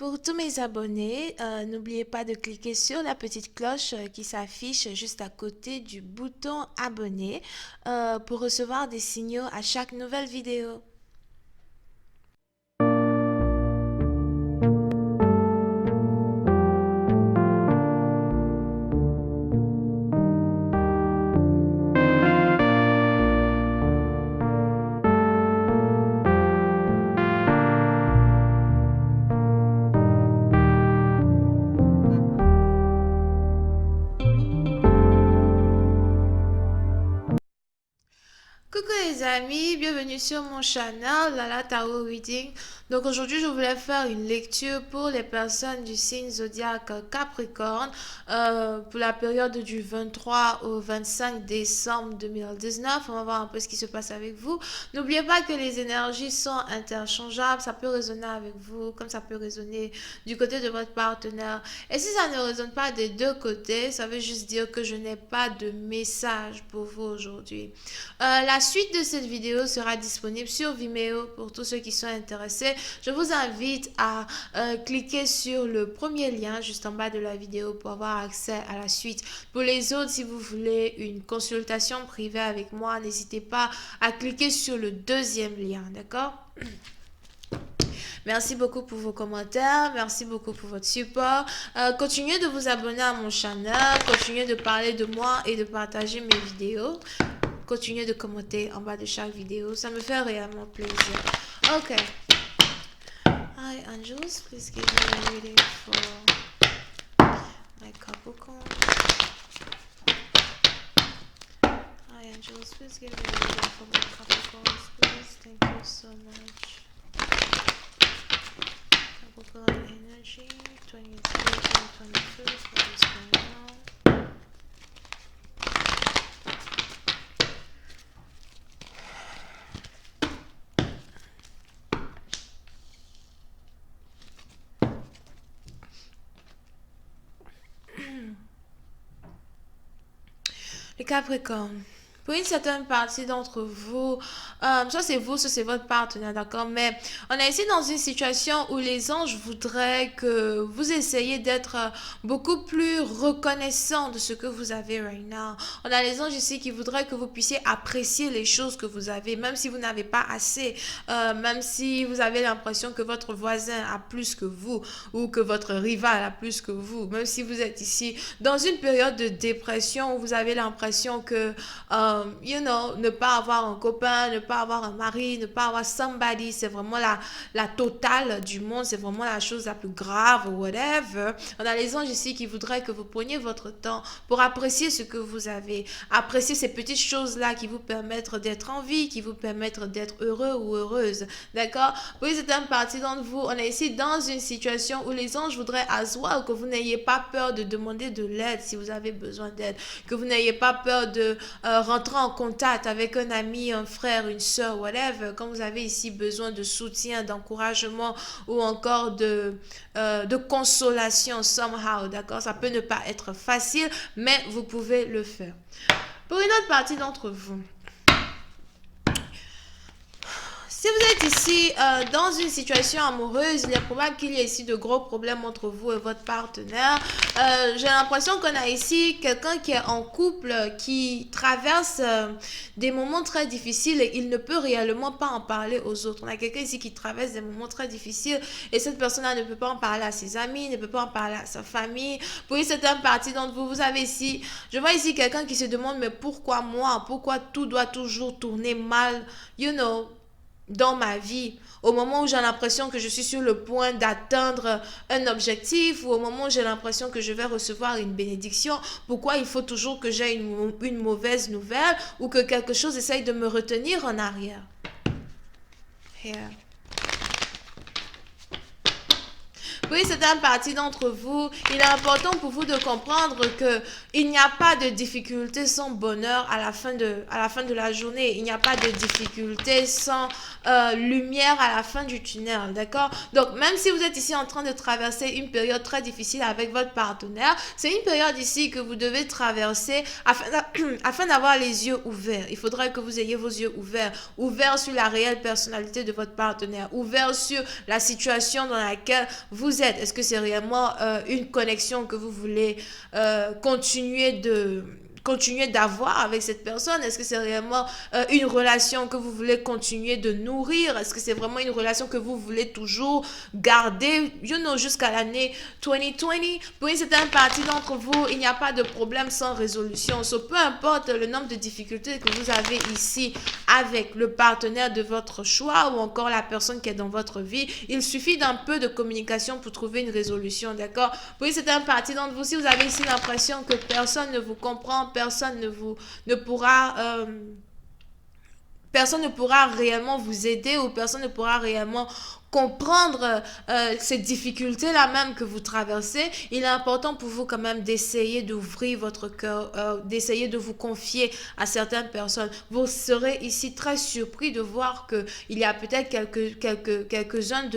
Pour tous mes abonnés, n'oubliez pas de cliquer sur la petite cloche qui s'affiche juste à côté du bouton abonner pour recevoir des signaux à chaque nouvelle vidéo. Coucou les amis, bienvenue sur mon channel Lala Tarot Reading. Donc aujourd'hui je voulais faire une lecture pour les personnes du signe zodiaque Capricorne pour la période du 23 au 25 décembre 2019. On va voir un peu ce qui se passe avec vous. N'oubliez pas que les énergies sont interchangeables, ça peut résonner avec vous comme ça peut résonner du côté de votre partenaire. Et si ça ne résonne pas des deux côtés, ça veut juste dire que je n'ai pas de message pour vous aujourd'hui. La suite de cette vidéo sera disponible sur Vimeo pour tous ceux qui sont intéressés. Je vous invite à cliquer sur le premier lien juste en bas de la vidéo pour avoir accès à la suite. Pour les autres, si vous voulez une consultation privée avec moi, n'hésitez pas à cliquer sur le deuxième lien, d'accord? Merci beaucoup pour vos commentaires, merci beaucoup pour votre support. Continuez de vous abonner à mon channel, continuez de parler de moi et de partager mes vidéos. Continuez de commenter en bas de chaque vidéo, ça me fait réellement plaisir. Ok. Hi angels, please give me a reading for my Capricorn. Hi angels, please give me a reading for my Capricorn, please. Thank you so much. Capricorn energy, 23 and 22, what is going on? Les Capricornes. Pour une certaine partie d'entre vous, soit c'est vous, soit c'est votre partenaire, d'accord? Mais on est ici dans une situation où les anges voudraient que vous essayiez d'être beaucoup plus reconnaissant de ce que vous avez right now. On a les anges ici qui voudraient que vous puissiez apprécier les choses que vous avez, même si vous n'avez pas assez, même si vous avez l'impression que votre voisin a plus que vous ou que votre rival a plus que vous, même si vous êtes ici dans une période de dépression où vous avez l'impression que ne pas avoir un copain, ne pas avoir un mari, ne pas avoir somebody, c'est vraiment la totale du monde, c'est vraiment la chose la plus grave ou whatever. On a les anges ici qui voudraient que vous preniez votre temps pour apprécier ce que vous avez, apprécier ces petites choses-là qui vous permettent d'être en vie, qui vous permettent d'être heureux ou heureuse, d'accord? Pour une certaine partie d'entre vous, on est ici dans une situation où les anges voudraient asseoir que vous n'ayez pas peur de demander de l'aide si vous avez besoin d'aide, que vous n'ayez pas peur de rentrer en contact avec un ami, un frère, une soeur, whatever, quand vous avez ici besoin de soutien, d'encouragement ou encore de consolation somehow, d'accord? Ça peut ne pas être facile, mais vous pouvez le faire. Pour une autre partie d'entre vous, si vous êtes ici dans une situation amoureuse, il est probable qu'il y ait ici de gros problèmes entre vous et votre partenaire. J'ai l'impression qu'on a ici quelqu'un qui est en couple, qui traverse des moments très difficiles et il ne peut réellement pas en parler aux autres. On a quelqu'un ici qui traverse des moments très difficiles et cette personne-là ne peut pas en parler à ses amis, ne peut pas en parler à sa famille. Pour une certaine partie d'entre vous, vous avez ici, je vois ici quelqu'un qui se demande mais pourquoi moi? Pourquoi tout doit toujours tourner mal? Dans ma vie, au moment où j'ai l'impression que je suis sur le point d'atteindre un objectif ou au moment où j'ai l'impression que je vais recevoir une bénédiction, pourquoi il faut toujours que j'ai une mauvaise nouvelle ou que quelque chose essaye de me retenir en arrière? Here. Oui, c'est une partie d'entre vous. Il est important pour vous de comprendre que il n'y a pas de difficulté sans bonheur à la fin de la journée. Il n'y a pas de difficulté sans lumière à la fin du tunnel, d'accord? Donc, même si vous êtes ici en train de traverser une période très difficile avec votre partenaire, c'est une période ici que vous devez traverser afin d'avoir les yeux ouverts. Il faudrait que vous ayez vos yeux ouverts sur la réelle personnalité de votre partenaire, ouverts sur la situation dans laquelle vous vous êtes. Est-ce que c'est réellement une connexion que vous voulez continuer d'avoir avec cette personne? Est-ce que c'est réellement une relation que vous voulez continuer de nourrir? Est-ce que c'est vraiment une relation que vous voulez toujours garder, jusqu'à l'année 2020? Pour une certaine partie d'entre vous, il n'y a pas de problème sans résolution. Peu importe le nombre de difficultés que vous avez ici avec le partenaire de votre choix ou encore la personne qui est dans votre vie, il suffit d'un peu de communication pour trouver une résolution, d'accord? Pour une certaine partie d'entre vous, si vous avez ici l'impression que personne ne vous comprend, personne ne pourra réellement vous aider ou personne ne pourra réellement comprendre ces difficultés-là même que vous traversez, il est important pour vous quand même d'essayer d'ouvrir votre cœur, d'essayer de vous confier à certaines personnes. Vous serez ici très surpris de voir que il y a peut-être quelques-unes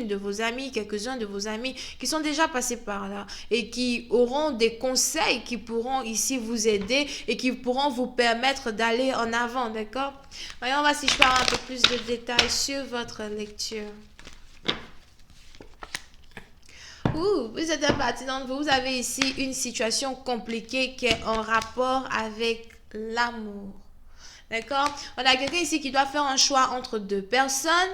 de vos amis, quelques-uns de vos amis qui sont déjà passés par là et qui auront des conseils qui pourront ici vous aider et qui pourront vous permettre d'aller en avant, d'accord? Voyons, on va si je parle un peu plus de détails sur votre lecture. Vous êtes un parti d'entre vous, vous avez ici une situation compliquée qui est en rapport avec l'amour. D'accord? On a quelqu'un ici qui doit faire un choix entre deux personnes.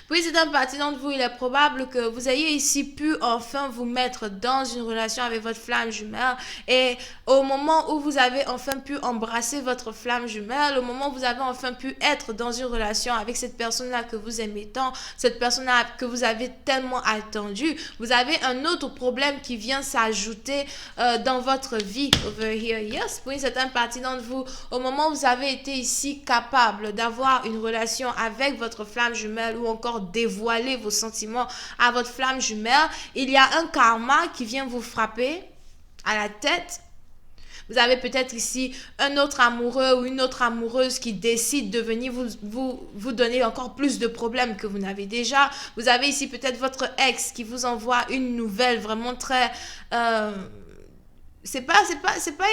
Puis c'est un parti d'entre vous, il est probable que vous ayez ici pu enfin vous mettre dans une relation avec votre flamme jumelle et au moment où vous avez enfin pu embrasser votre flamme jumelle, au moment où vous avez enfin pu être dans une relation avec cette personne-là que vous aimez tant, cette personne-là que vous avez tellement attendu, vous avez un autre problème qui vient s'ajouter dans votre vie over here. Yes, oui, c'est un parti d'entre vous, au moment où vous avez été ici capable d'avoir une relation avec votre flamme jumelle ou encore dévoiler vos sentiments à votre flamme jumelle, il y a un karma qui vient vous frapper à la tête. Vous avez peut-être ici un autre amoureux ou une autre amoureuse qui décide de venir vous donner encore plus de problèmes que vous n'avez déjà. Vous avez ici peut-être votre ex qui vous envoie une nouvelle vraiment très... c'est pas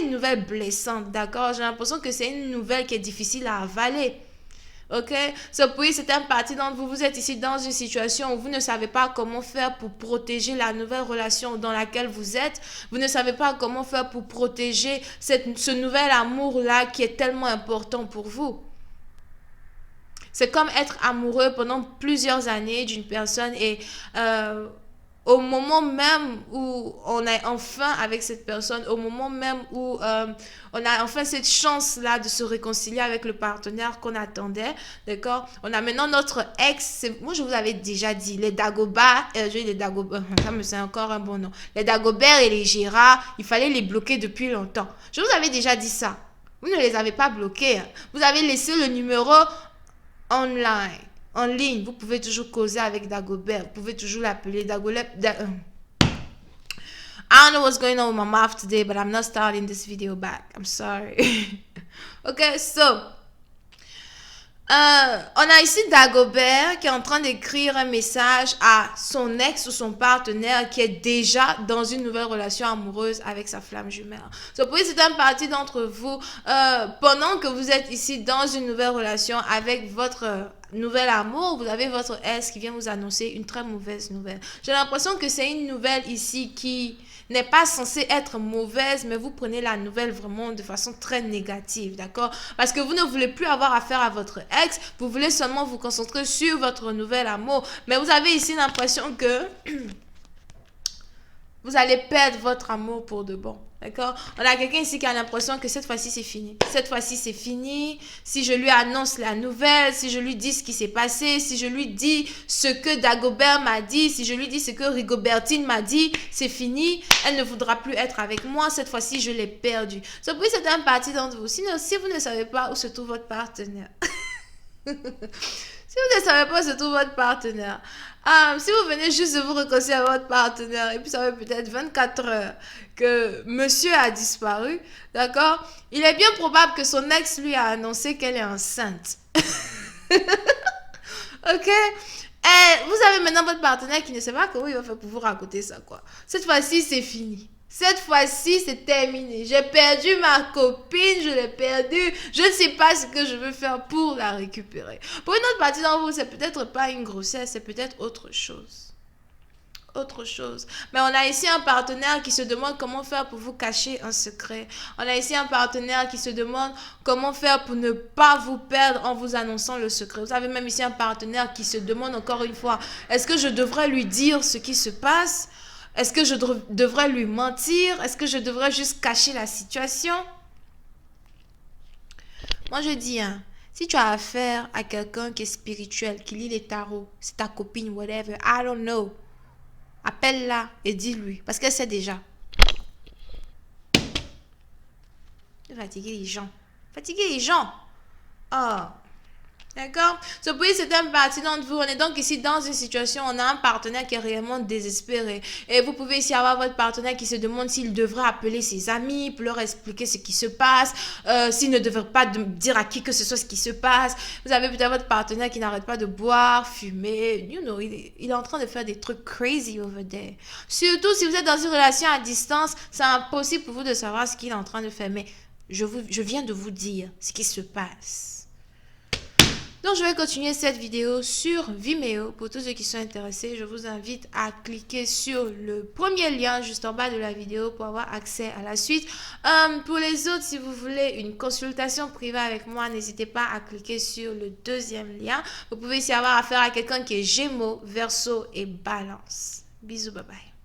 une nouvelle blessante, d'accord? J'ai l'impression que c'est une nouvelle qui est difficile à avaler. Ok, puis c'est un parti d'entre vous, vous êtes ici dans une situation où vous ne savez pas comment faire pour protéger la nouvelle relation dans laquelle vous êtes. Vous ne savez pas comment faire pour protéger ce nouvel amour-là qui est tellement important pour vous. C'est comme être amoureux pendant plusieurs années d'une personne et au moment même où on est enfin avec cette personne, au moment même où on a enfin cette chance-là de se réconcilier avec le partenaire qu'on attendait, d'accord? On a maintenant notre ex, moi je vous avais déjà dit, les Dagobah, c'est encore un bon nom, les Dagobert et les Gérard, il fallait les bloquer depuis longtemps. Je vous avais déjà dit ça. Vous ne les avez pas bloqués. Hein. Vous avez laissé le numéro online. En ligne, vous pouvez toujours causer avec Dagobert. Vous pouvez toujours l'appeler Dagobert. I don't know what's going on with my mouth today, but I'm not starting this video back. I'm sorry. Okay, so on a ici Dagobert qui est en train d'écrire un message à son ex ou son partenaire qui est déjà dans une nouvelle relation amoureuse avec sa flamme jumelle. Donc, oui, c'est un parti d'entre vous, pendant que vous êtes ici dans une nouvelle relation avec votre nouvel amour, vous avez votre ex qui vient vous annoncer une très mauvaise nouvelle. J'ai l'impression que c'est une nouvelle ici qui n'est pas censée être mauvaise, mais vous prenez la nouvelle vraiment de façon très négative, d'accord? Parce que vous ne voulez plus avoir affaire à votre ex, vous voulez seulement vous concentrer sur votre nouvel amour. Mais vous avez ici l'impression que vous allez perdre votre amour pour de bon. D'accord? On a quelqu'un ici qui a l'impression que cette fois-ci, c'est fini. Cette fois-ci, c'est fini. Si je lui annonce la nouvelle, si je lui dis ce qui s'est passé, si je lui dis ce que Dagobert m'a dit, si je lui dis ce que Rigobertine m'a dit, c'est fini. Elle ne voudra plus être avec moi. Cette fois-ci, je l'ai perdue. C'est un parti d'entre vous. Sinon, si vous ne savez pas où se trouve votre partenaire... Si vous ne savez pas où se trouve votre partenaire, si vous venez juste de vous réconcilier avec votre partenaire et puis ça fait peut-être 24 heures que monsieur a disparu, d'accord? Il est bien probable que son ex lui a annoncé qu'elle est enceinte. Ok? Et vous avez maintenant votre partenaire qui ne sait pas comment il va faire pour vous raconter ça, quoi. Cette fois-ci, c'est fini. Cette fois-ci, c'est terminé. J'ai perdu ma copine, je l'ai perdue. Je ne sais pas ce que je veux faire pour la récupérer. Pour une autre partie d'entre vous, c'est peut-être pas une grossesse, c'est peut-être autre chose. autre chose. Mais on a ici un partenaire qui se demande comment faire pour vous cacher un secret. On a ici un partenaire qui se demande comment faire pour ne pas vous perdre en vous annonçant le secret. Vous avez même ici un partenaire qui se demande encore une fois, est-ce que je devrais lui dire ce qui se passe? Est-ce que je devrais lui mentir? Est-ce que je devrais juste cacher la situation? Moi, je dis, hein, si tu as affaire à quelqu'un qui est spirituel, qui lit les tarots, c'est ta copine, whatever, I don't know. Appelle-la et dis-lui, parce qu'elle sait déjà. Fatiguer les gens. Fatiguer les gens. Oh. D'accord? So, puis c'est un parti d'entre vous. On est donc ici dans une situation, on a un partenaire qui est réellement désespéré. Et vous pouvez ici avoir votre partenaire qui se demande s'il devrait appeler ses amis pour leur expliquer ce qui se passe, s'il ne devrait pas dire à qui que ce soit ce qui se passe. Vous avez peut-être votre partenaire qui n'arrête pas de boire, fumer. You know, il est en train de faire des trucs crazy over there. Surtout si vous êtes dans une relation à distance, c'est impossible pour vous de savoir ce qu'il est en train de faire. Mais je viens de vous dire ce qui se passe. Donc, je vais continuer cette vidéo sur Vimeo. Pour tous ceux qui sont intéressés, je vous invite à cliquer sur le premier lien juste en bas de la vidéo pour avoir accès à la suite. Pour les autres, si vous voulez une consultation privée avec moi, n'hésitez pas à cliquer sur le deuxième lien. Vous pouvez ici avoir affaire à quelqu'un qui est Gémeaux, Verseau et Balance. Bisous, bye bye.